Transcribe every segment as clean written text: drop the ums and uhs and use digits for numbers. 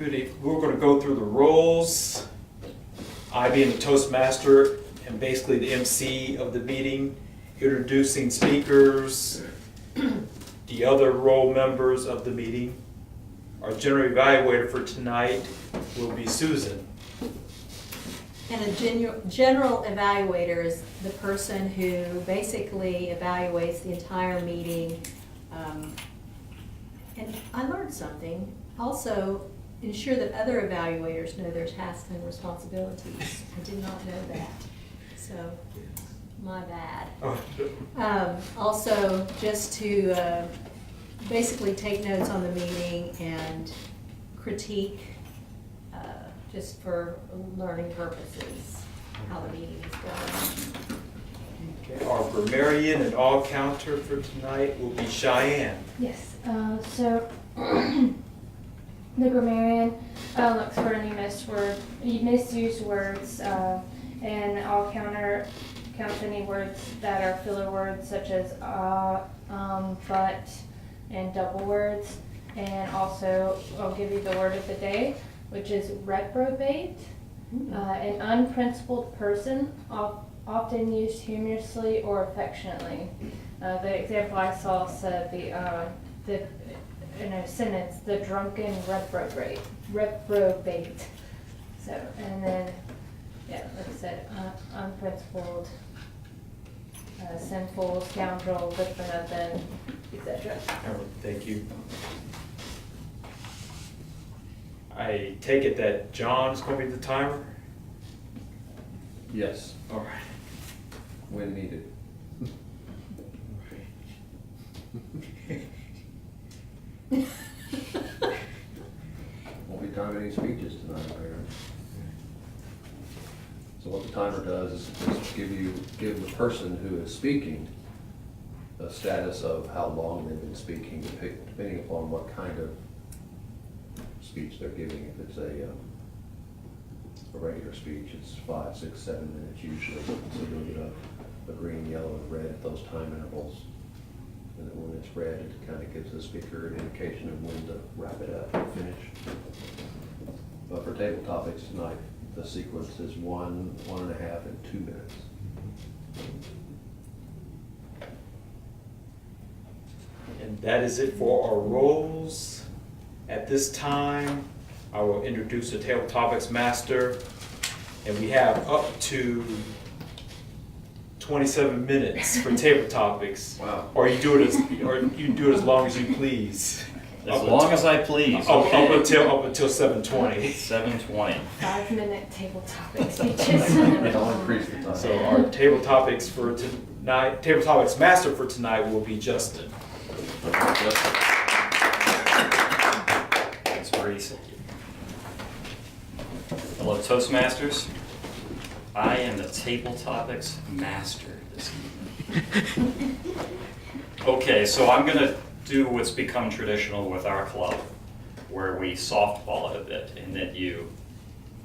We're going to go through the roles. I being the Toastmaster and basically the MC of the meeting, introducing speakers, the other role members of the meeting. Our general evaluator for tonight will be Susan. And a general evaluator is the person who basically evaluates the entire meeting. And I learned something. Also, ensure that other evaluators know their tasks and responsibilities. I did not know that, so my bad. Also, just to basically take notes on the meeting and critique, just for learning purposes, how the meeting is going. Okay, our grammarian and all counter for tonight will be Cheyenne. Yes, so the grammarian looks for any misused words, and I'll count any words that are filler words such as but, and double words. And also, I'll give you the word of the day, which is reprobate, an unprincipled person, often used humorously or affectionately. The example I saw said in a sentence, the drunken reprobate. So, and then, yeah, like I said, unprincipled, sinful, scoundrel, good for nothing, etc. Thank you. I take it that John is going to be the timer? Yes, All right. when needed. Won't be timing any speeches tonight, apparently. So what the timer does is give the person who is speaking a status of how long they've been speaking, depending upon what kind of speech they're giving. If it's a regular speech, it's 5, 6, 7 minutes usually. So you'll get a green, yellow, and red at those time intervals. And then when it's red, it kind of gives the speaker an indication of when to wrap it up and finish. But for table topics tonight, the sequence is 1, 1.5, and 2 minutes. And that is it for our roles. At this time, I will introduce the table topics master, and we have up to 27 minutes for table topics. Wow. Or you do it as long as you please. As long as I please. Up Okay. until 7:20. 7:20. 5-minute table topic speeches. I'll increase the time. So our table topics for tonight, table topics master for tonight will be Justin. Thanks, Maurice. Hello, Toastmasters. I am the table topics master this evening. Okay, so I'm going to do what's become traditional with our club, where we softball it a bit, in that you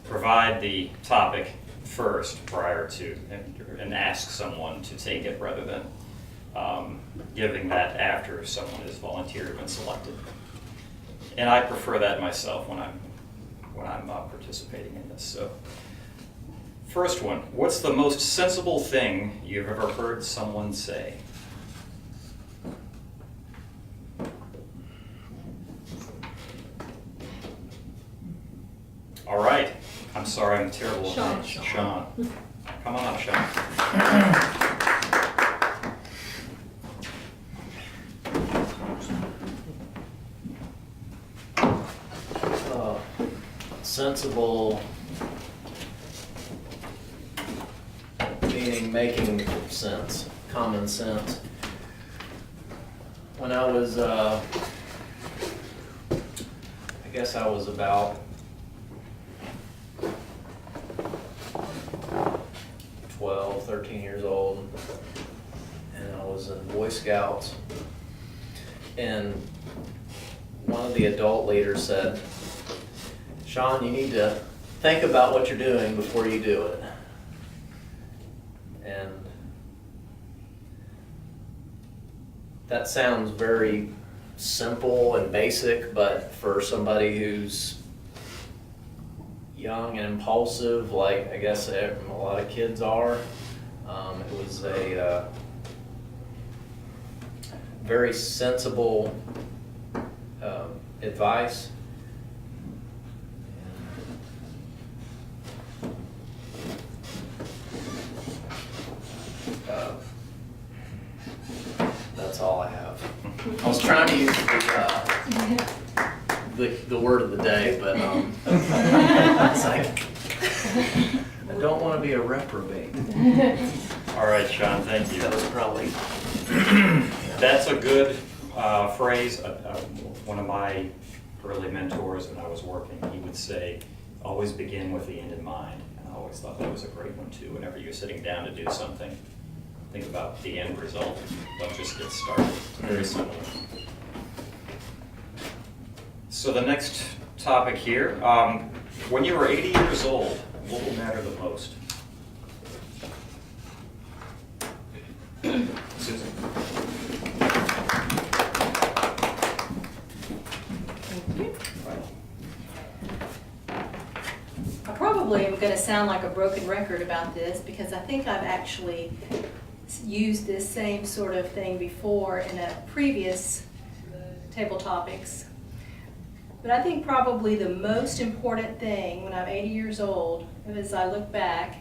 provide the topic first prior to, and ask someone to take it rather than giving that after someone has volunteered and selected. And I prefer that myself when I'm participating in this. So, first one, what's the most sensible thing you've ever heard someone say? All right. I'm sorry, I'm terrible at names. Sean. Come on up, Sean. Sensible, meaning making sense, common sense. When I was, I guess I was about 12, 13 years old, and I was in Boy Scouts, and one of the adult leaders said, "Sean, you need to think about what you're doing before you do it." And that sounds very simple and basic, but for somebody who's young and impulsive, like I guess a lot of kids are. It was a very sensible advice. That's all I have. I was trying to use the word of the day, but it's like, I don't want to be a reprobate. All right, Sean, thank you. That was probably, That's a good phrase. One of my early mentors when I was working, he would say, always begin with the end in mind. And I always thought that was a great one too. Whenever you're sitting down to do something, think about the end result. Don't just get started. It's very similar. So the next topic here, when you were 80 years old, what will matter the most? Susan? I probably am going to sound like a broken record about this because I think I've actually used this same sort of thing before in a previous table topics. But I think probably the most important thing when I'm 80 years old, as I look back,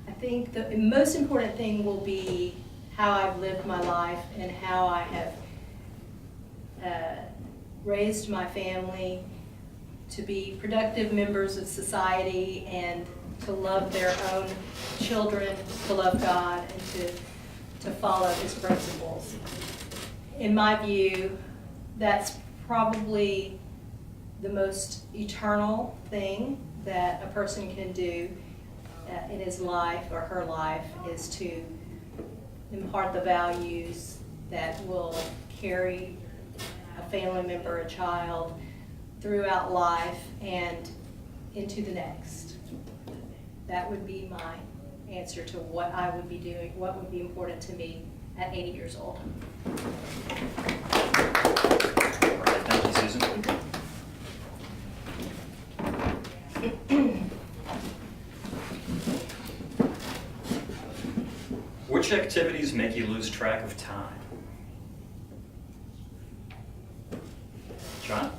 I think the most important thing will be how I've lived my life and how I have raised my family to be productive members of society and to love their own children, to love God, and to follow His principles. In my view, that's probably the most eternal thing that a person can do in his life or her life is to impart the values that will carry a family member, a child, throughout life and into the next. That would be my answer to what I would be doing, what would be important to me at 80 years old. All right, thank you, Susan. Which activities make you lose track of time? John?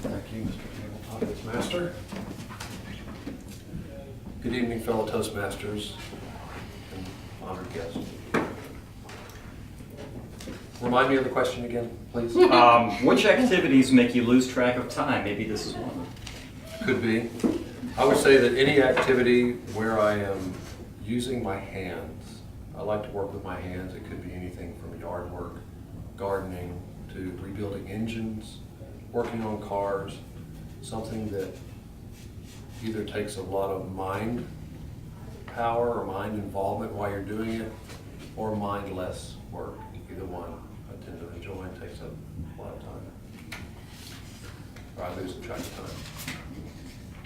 Thank you, Mr. Tabletop Toastmaster. Good evening, fellow Toastmasters and honored guests. Remind me of the question again, please. Which activities make you lose track of time? Maybe this is one. Could be. I would say that any activity where I am using my hands, I like to work with my hands. It could be anything from yard work, gardening, to rebuilding engines, working on cars, something that either takes a lot of mind power or mind involvement while you're doing it, or mindless work. Either one I tend to enjoy and takes up a lot of time. Or I lose track of time.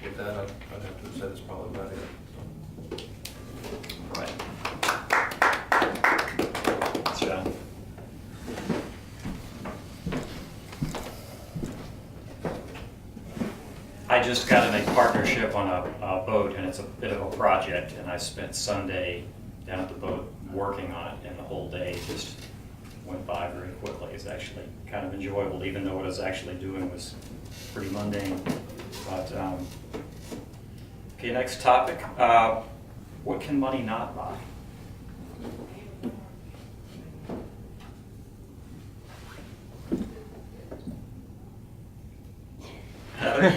With that, I'd have to say that's probably about it. Right. John? I just got in a partnership on a boat, and it's a bit of a project, and I spent Sunday down at the boat working on it, and the whole day just went by very quickly. It's actually kind of enjoyable, even though what I was actually doing was pretty mundane. But, okay, next topic. What can money not buy? Heather?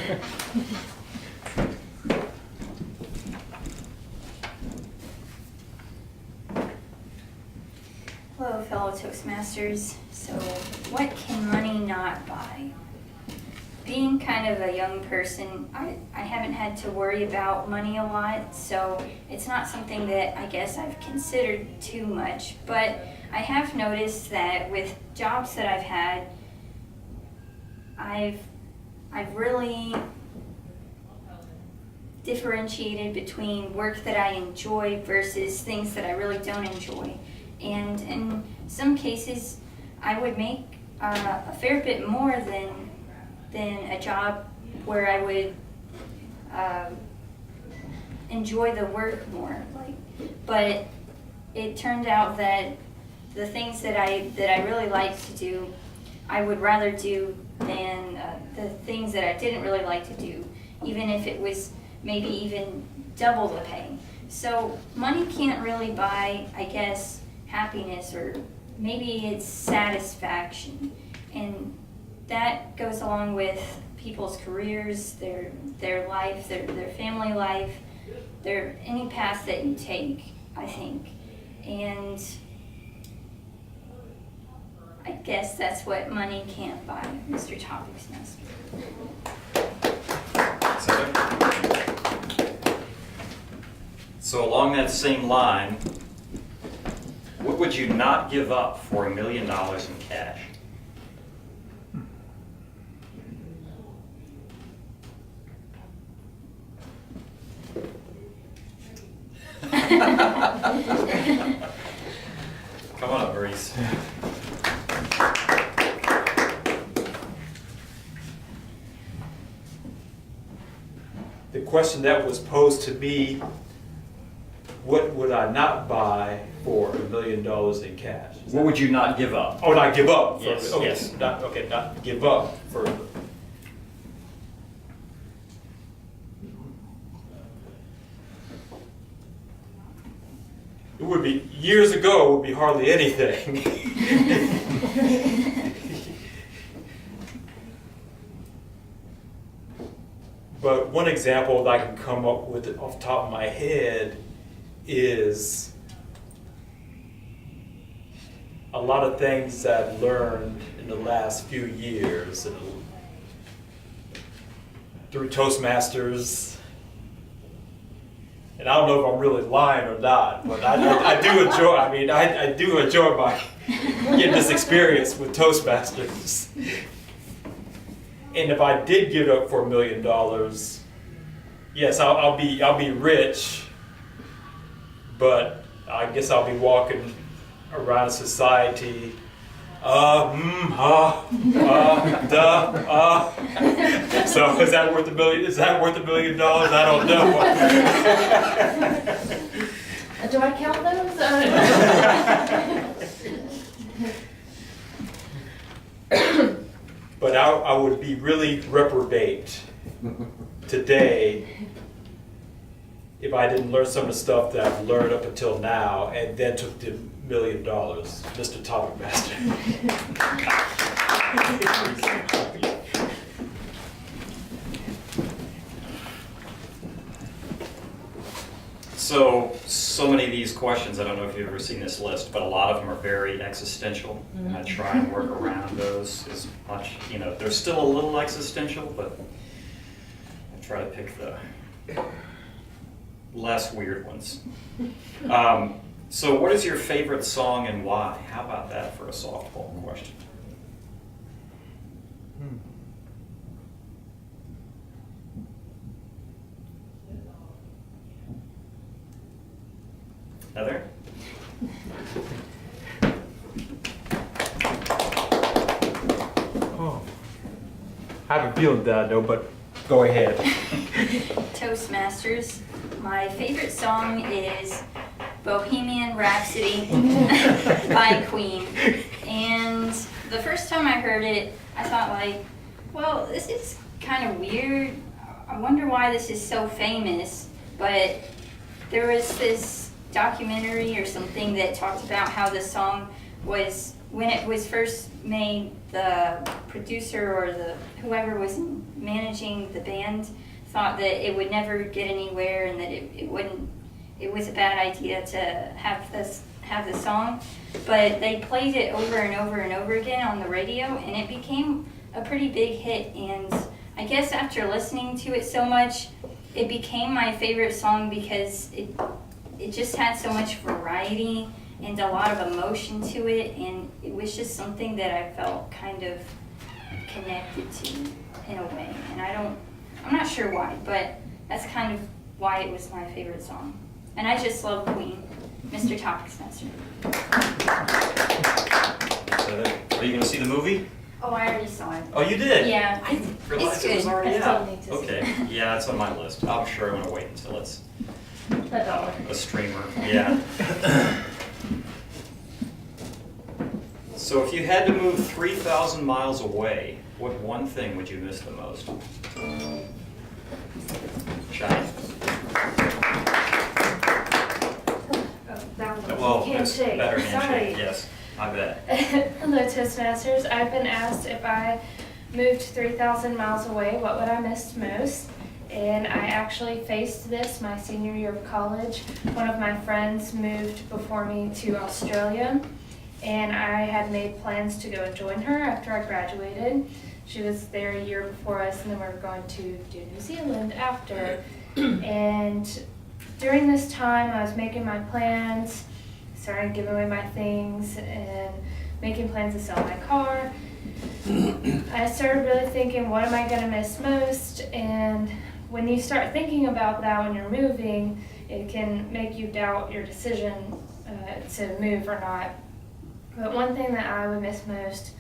Hello, fellow Toastmasters. So, what can money not buy? Being kind of a young person, I haven't had to worry about money a lot, so it's not something that I guess I've considered too much. But I have noticed that with jobs that I've had, I've really differentiated between work that I enjoy versus things that I really don't enjoy. And in some cases, I would make a fair bit more than than a job where I would enjoy the work more. But it turned out that the things that I really like to do, I would rather do than the things that I didn't really like to do, even if it was maybe even double the pay. So money can't really buy, I guess, happiness, or maybe it's satisfaction. And that goes along with people's careers, their life, their family life, any path that you take, I think. And I guess that's what money can't buy, Mr. Topics Master. So along that same line, what would you not give up for $1 million in cash? Come on up, Maurice. The question that was posed to me, what would I not buy for $1 million in cash? What would you not give up? Oh, not give up. Yes, Okay, yes. not give up for. It would be, years ago, it would be hardly anything. But one example that I can come up with off the top of my head is a lot of things that I've learned in the last few years through Toastmasters. And I don't know if I'm really lying or not, but I do enjoy, I do enjoy getting this experience with Toastmasters. And if I did give it up for $1 million, yes, I'll be rich, but I guess I'll be walking around society. So is that worth $1 million? Is that worth $1 million? I don't know. Do I count those? But I would be really reprobate today if I didn't learn some of the stuff that I've learned up until now and then took the $1 million, Mr. Topic Master. So many of these questions, I don't know if you've ever seen this list, but a lot of them are very existential. And I try and work around those as much, they're still a little existential, but I try to pick the less weird ones. So what is your favorite song and why? How about that for a softball question? Heather? Oh, I have a feeling that I know, but go ahead. Toastmasters, my favorite song is Bohemian Rhapsody by Queen. And the first time I heard it, I thought well, this is kind of weird. I wonder why this is so famous. But there was this documentary or something that talked about how the song was, when it was first made, the producer or whoever was managing the band thought that it would never get anywhere and that it was a bad idea to have the song. But they played it over and over and over again on the radio, and it became a pretty big hit. And I guess after listening to it so much, it became my favorite song because it just had so much variety and a lot of emotion to it, and it was just something that I felt kind of connected to in a way. And I'm not sure why, but that's kind of why it was my favorite song. And I just love Queen, Mr. Topics Master. Are you going to see the movie? Oh, I already saw it. Oh, you did? Yeah. I didn't realize it was good. already I still out. need to see Okay, yeah, it's on my list. I'm sure I'm gonna wait until it's $1. a streamer, yeah. So if you had to move 3,000 miles away, what one thing would you miss the most? Shine? Oh, that one. Well, Handshake. it's better Sorry. handshake, yes, I bet. Hello, Toastmasters. I've been asked if I moved 3,000 miles away, what would I miss most? And I actually faced this my senior year of college. One of my friends moved before me to Australia, and I had made plans to go and join her after I graduated. She was there a year before us, and then we were going to do New Zealand after. And during this time, I was making my plans, started giving away my things, and making plans to sell my car. I started really thinking, what am I going to miss most? And when you start thinking about that when you're moving, it can make you doubt your decision to move or not. But one thing that I would miss most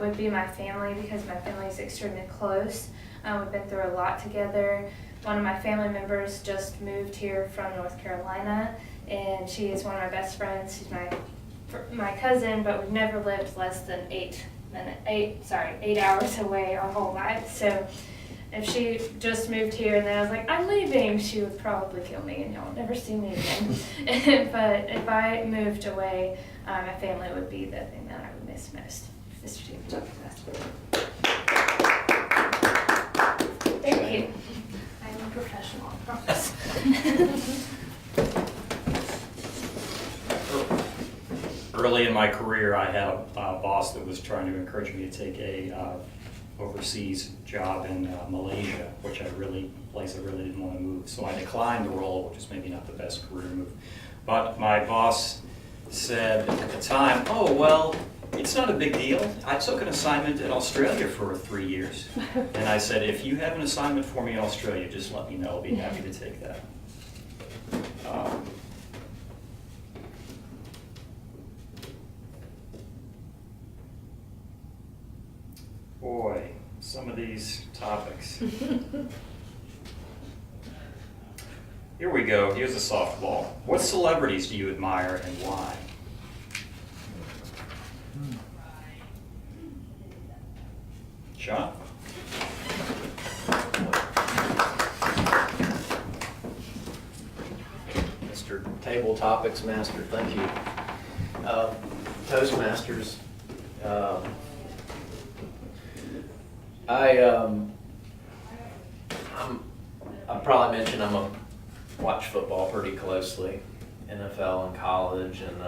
would be my family, because my family is extremely close. We've been through a lot together. One of my family members just moved here from North Carolina, and she is one of my best friends. She's my cousin, but we've never lived less than 8 hours away our whole life. So if she just moved here and then I was like, I'm leaving, she would probably kill me and y'all would never see me again. But if I moved away, my family would be the thing that I would miss most. Mr. Chief Justice. Thank you. I am a professional, I promise. Early in my career, I had a boss that was trying to encourage me to take a overseas job in Malaysia, which place I really didn't want to move. So I declined the role, which is maybe not the best career move. But my boss said at the time, oh, well, it's not a big deal. I took an assignment in Australia for 3 years. And I said, if you have an assignment for me in Australia, just let me know. I'll be happy to take that. Boy, some of these topics. Here we go. Here's a softball. What celebrities do you admire and why? Sean? Mr. Table Topics Master, thank you. Toastmasters, I probably mentioned watch football pretty closely, NFL and college, and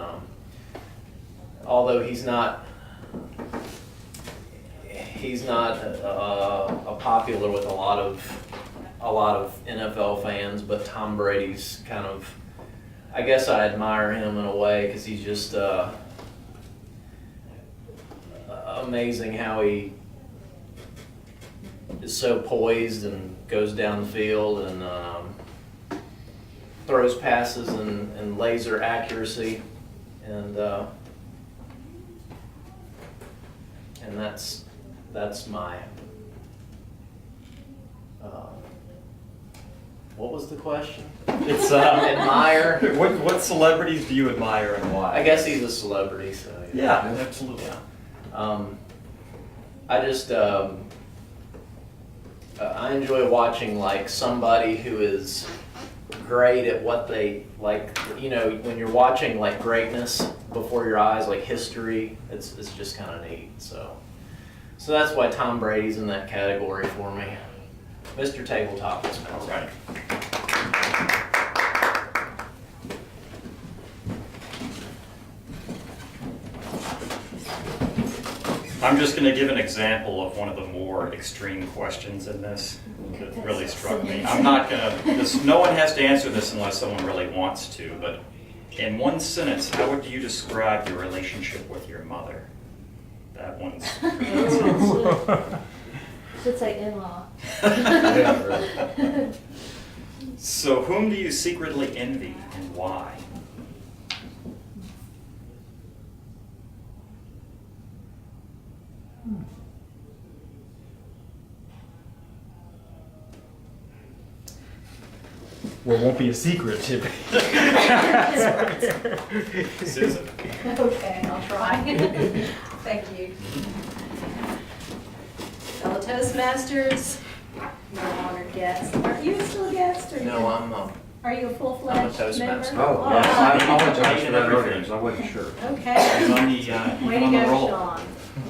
although he's not popular with a lot of NFL fans, but Tom Brady's kind of, I guess I admire him in a way because he's just amazing how he is so poised and goes down the field and throws passes and laser accuracy, and that's my what was the question? It's Admire. What celebrities do you admire and why? I guess he's a celebrity, so Yeah, absolutely. I just I enjoy watching like somebody who is great at what they like. You know, when you're watching like greatness before your eyes, like history, it's just kind of neat. So that's why Tom Brady's in that category for me. Mr. Tabletop is All right. I'm just going to give an example of one of the more extreme questions in this that really struck me. I'm not going to, no one has to answer this unless someone really wants to, but in one sentence, how would you describe your relationship with your mother? That one's Should say in-law. So whom do you secretly envy and why? Well, it won't be a secret, Tiffany. Susan? Okay, I'll try. Thank you. Fellow Toastmasters, no honored guest. Are you still a guest? Or No, are you a I'm a full-fledged Toastmaster. member? Oh, All yes, I right. apologize for that earlier, 'cause I wasn't sure. Okay. He's on the, Way he's to on the go, roll. Sean.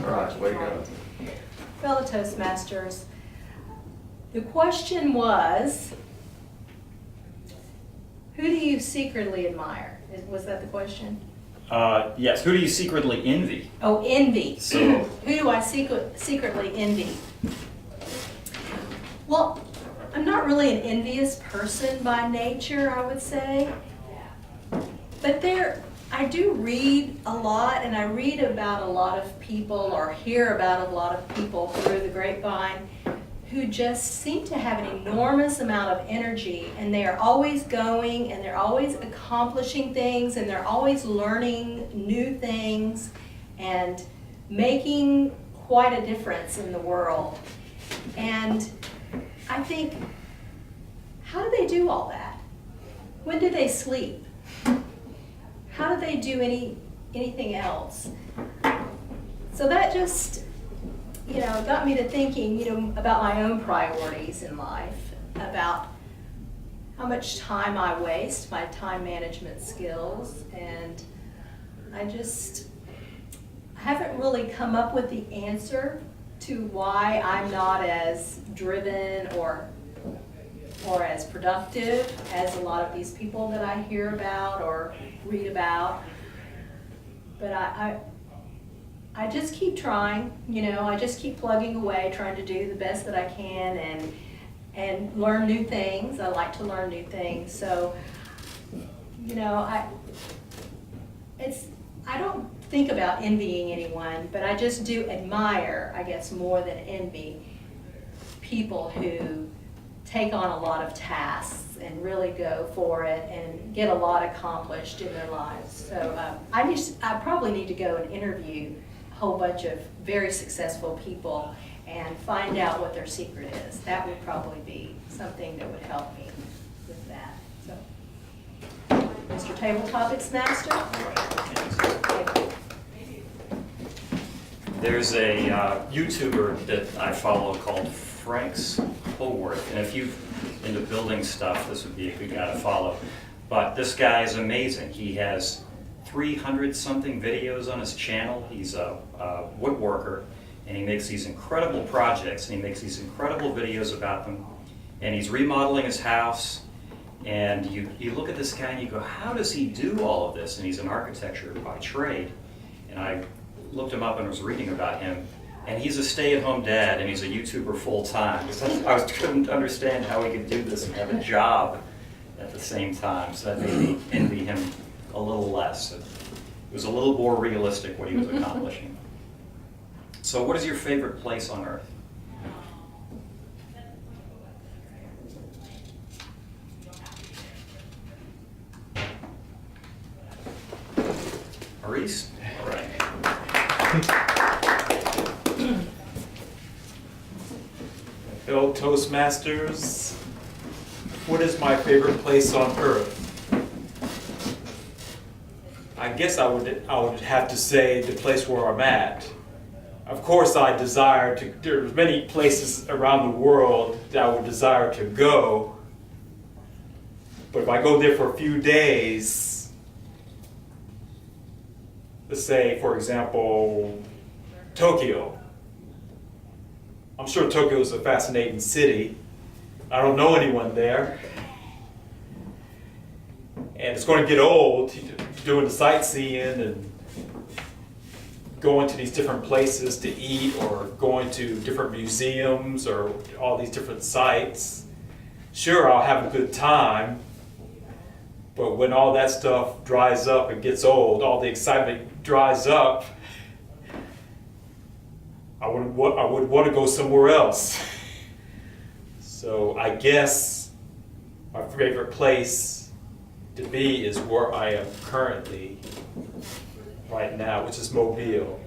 All right, way to go. Fellow Toastmasters, the question was, who do you secretly admire? Was that the question? Yes, who do you secretly envy? Oh, envy. So- Who do I secretly envy? Well, I'm not really an envious person by nature, I would say. But I do read a lot, and I read about a lot of people or hear about a lot of people through the grapevine who just seem to have an enormous amount of energy, and they are always going, and they're always accomplishing things, and they're always learning new things and making quite a difference in the world. And I think, how do they do all that? When do they sleep? How do they do anything else? So that just, got me to thinking, about my own priorities in life, about how much time I waste, my time management skills, and I haven't really come up with the answer to why I'm not as driven or as productive as a lot of these people that I hear about or read about. But I just keep trying, I just keep plugging away, trying to do the best that I can and learn new things. I like to learn new things. So, I don't think about envying anyone, but I just do admire, I guess, more than envy, people who take on a lot of tasks and really go for it and get a lot accomplished in their lives. So I probably need to go and interview a whole bunch of very successful people and find out what their secret is. That would probably be something that would help me with that. So, Mr. Table Topics Master. There's a YouTuber that I follow called Frank's Howarth, and if you're into building stuff, this would be a good guy to follow. But this guy is amazing. He has 300-something videos on his channel. He's a woodworker, and he makes these incredible projects, and he makes these incredible videos about them. And he's remodeling his house, and you look at this guy and you go, how does he do all of this? And he's an architecture by trade. And I looked him up and was reading about him. And he's a stay-at-home dad, and he's a YouTuber full-time. I couldn't understand how he could do this and have a job at the same time. So that made me envy him a little less. It was a little more realistic what he was accomplishing. So what is your favorite place on earth? Maurice? All right. Hello, Toastmasters. What is my favorite place on earth? I guess I would have to say the place where I'm at. Of course, there's many places around the world that I would desire to go. But if I go there for a few days, let's say, for example, Tokyo. I'm sure Tokyo is a fascinating city. I don't know anyone there. And it's going to get old doing the sightseeing and going to these different places to eat or going to different museums or all these different sites. Sure, I'll have a good time, but when all that stuff dries up and gets old, all the excitement dries up, I would want to go somewhere else. So I guess my favorite place to be is where I am currently right now, which is Mobile.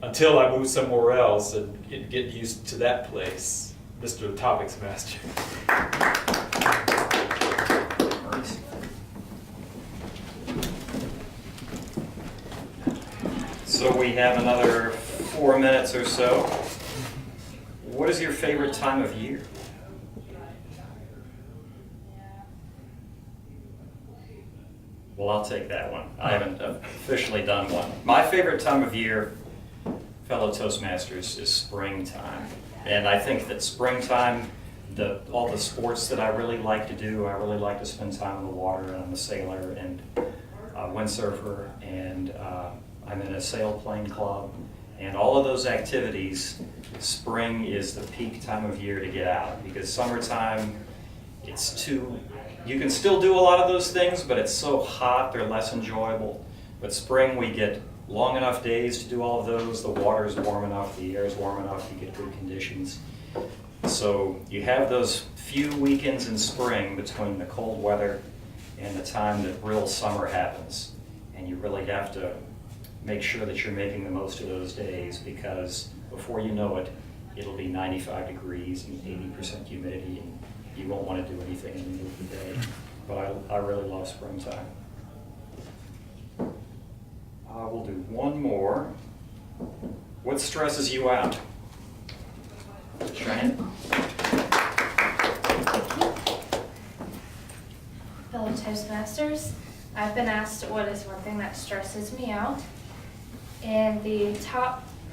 Until I move somewhere else and get used to that place, Mr. Topics Master. So we have another 4 minutes or so. What is your favorite time of year? Well, I'll take that one. I haven't officially done one. My favorite time of year, fellow Toastmasters, is springtime. And I think that springtime, all the sports that I really like to do, I really like to spend time in the water, and I'm a sailor and a windsurfer, and I'm in a sailplane club. And all of those activities, spring is the peak time of year to get out, because summertime, you can still do a lot of those things, but it's so hot, they're less enjoyable. But spring, we get long enough days to do all of those, the water is warm enough, the air is warm enough, you get good conditions. So you have those few weekends in spring between the cold weather and the time that real summer happens. And you really have to make sure that you're making the most of those days, because before you know it, it'll be 95 degrees and 80% humidity, and you won't want to do anything in the middle of the day. But I really love springtime. We'll do one more. What stresses you out? Cheyenne? Fellow Toastmasters, I've been asked what is one thing that stresses me out. And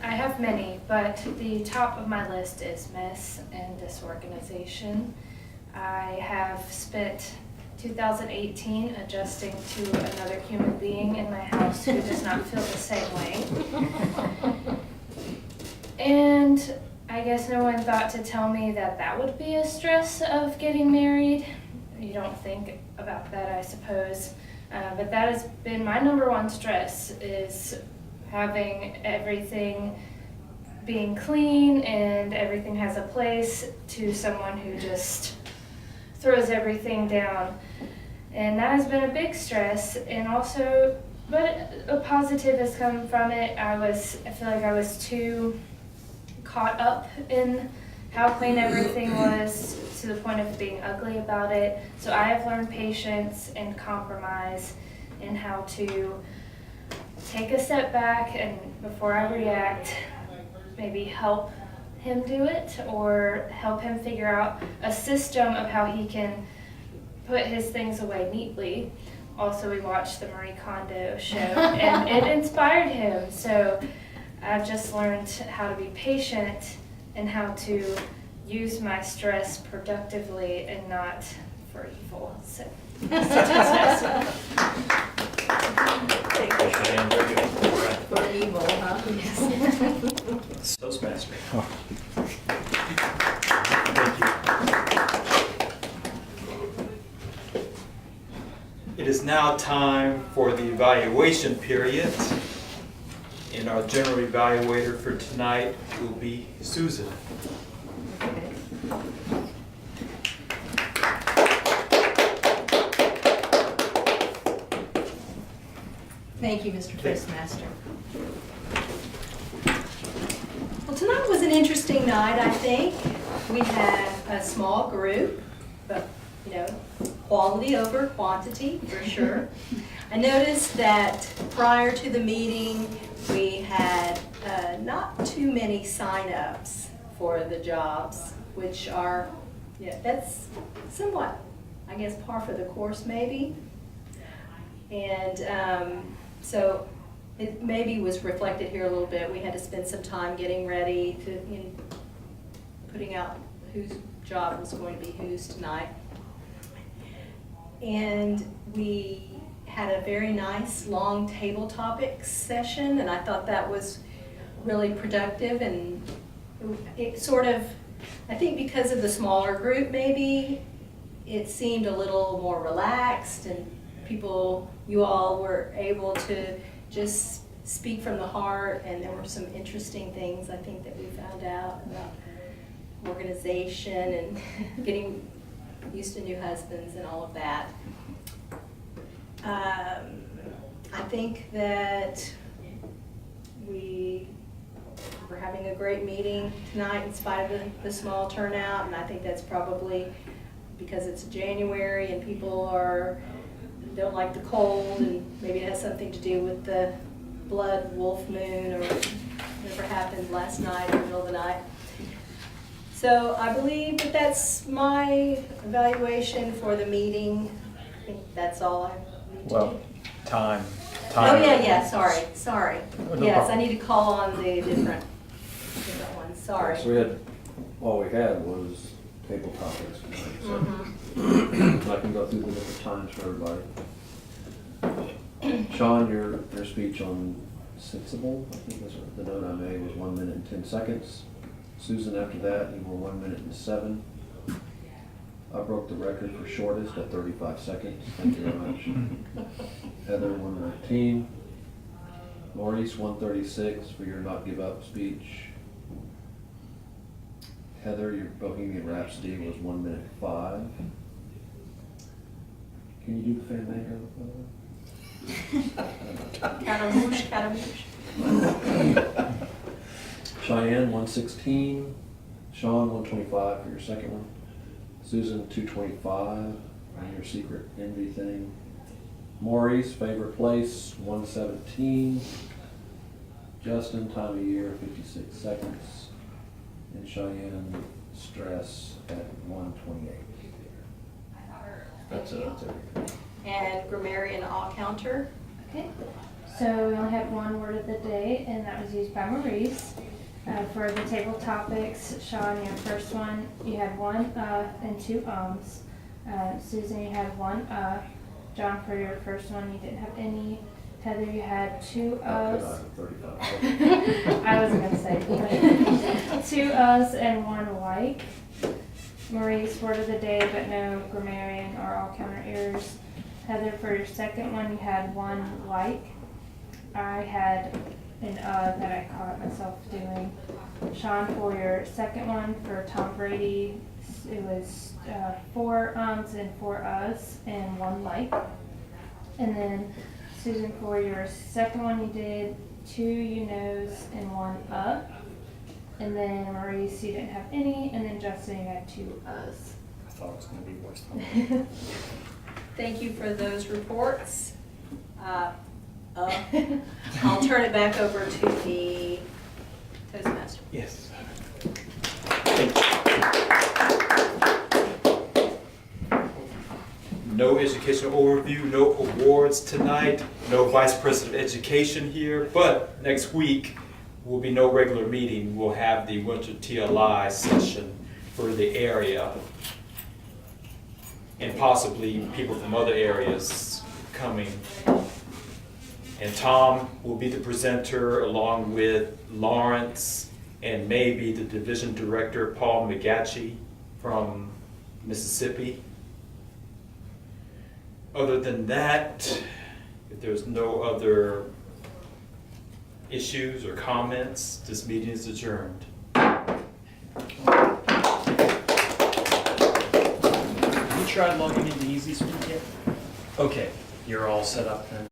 I have many, but the top of my list is mess and disorganization. I have spent 2018 adjusting to another human being in my house who does not feel the same way. And I guess no one thought to tell me that that would be a stress of getting married. You don't think about that, I suppose. But that has been my number one stress, is having everything being clean and everything has a place, to someone who just throws everything down. And that has been a big stress. And also, but a positive has come from it. I feel like I was too caught up in how clean everything was, to the point of being ugly about it. So I have learned patience and compromise, and how to take a step back, and before I react, maybe help him do it, or help him figure out a system of how he can put his things away neatly. Also, we watched the Marie Kondo show, and it inspired him. So I've just learned how to be patient and how to use my stress productively and not for evil. So, Cheyenne, very good. For evil, huh? Yes. Toastmaster. Thank you. It is now time for the evaluation period. And our general evaluator for tonight will be Susan. Thank you, Mr. Toastmaster. Well, tonight was an interesting night, I think. We had a small group, but, quality over quantity, for sure. I noticed that prior to the meeting, we had not too many sign-ups for the jobs, which are, that's somewhat, I guess, par for the course, maybe. And so it maybe was reflected here a little bit. We had to spend some time getting ready to, putting out whose job was going to be whose tonight. And we had a very nice long table topics session, and I thought that was really productive, and it sort of, I think because of the smaller group maybe, it seemed a little more relaxed, and you all were able to just speak from the heart, and there were some interesting things I think that we found out about organization and getting used to new husbands and all of that. I think that we were having a great meeting tonight in spite of the small turnout, and I think that's probably because it's January and people don't like the cold, and maybe it has something to do with the blood wolf moon or whatever happened last night in the middle of the night. So I believe that that's my evaluation for the meeting. I think that's all I need to Well, do. time. Oh, yeah, sorry. No Yes, I problem. need to call on the different ones, sorry. So we had, all we had was table topics tonight, so Mhm. I can go through the different times for everybody. Sean, your speech on sensible, I think was the note I made, was 1 minute and 10 seconds. Susan, after that, you were 1 minute and 7. I broke the record for shortest at 35 seconds. Thank you very much. Heather, 119. Maurice, 136 for your not give up speech. Heather, your Bohemian Rhapsody was 1 minute 5. Can you do the Fandango? Catamouche, Catamouche. Cheyenne, 116. Sean, 125 for your second one. Susan, 225 on your secret envy thing. Maurice, favorite place, 117. Justin, time of year, 56 seconds. And Cheyenne, stress at 128. That's it, that's everything. And grammarian all counter. Okay, so we only have one word of the day, and that was used by Maurice. For the table topics, Sean, your first one, you had one and two ums. Susan, you had one John, for your first one, you didn't have any. Heather, you had two How could I us. have 35? I wasn't gonna say, but two us and one like. Maurice, word of the day, but no grammarian or all counter errors. Heather, for your second one, you had one like. I had an that I caught myself doing. Sean, for your second one, for Tom Brady, it was 4 ums and 4 us and 1 like. And then Susan, for your second one, you did 2 you knows and 1 And then Maurice, you didn't have any. And then Justin, you had 2 us. I thought it was gonna be worse. Thank you for those reports. I'll turn it back over to the Toastmaster. Yes. No educational overview, no awards tonight, no vice president of education here, but next week will be no regular meeting. We'll have the winter TLI session for the area and possibly people from other areas coming. And Tom will be the presenter along with Lawrence and maybe the division director, Paul McGatchie from Mississippi. Other than that, if there's no other issues or comments, this meeting is adjourned. You tried logging into Easy Speak yet? Okay, you're all set up then?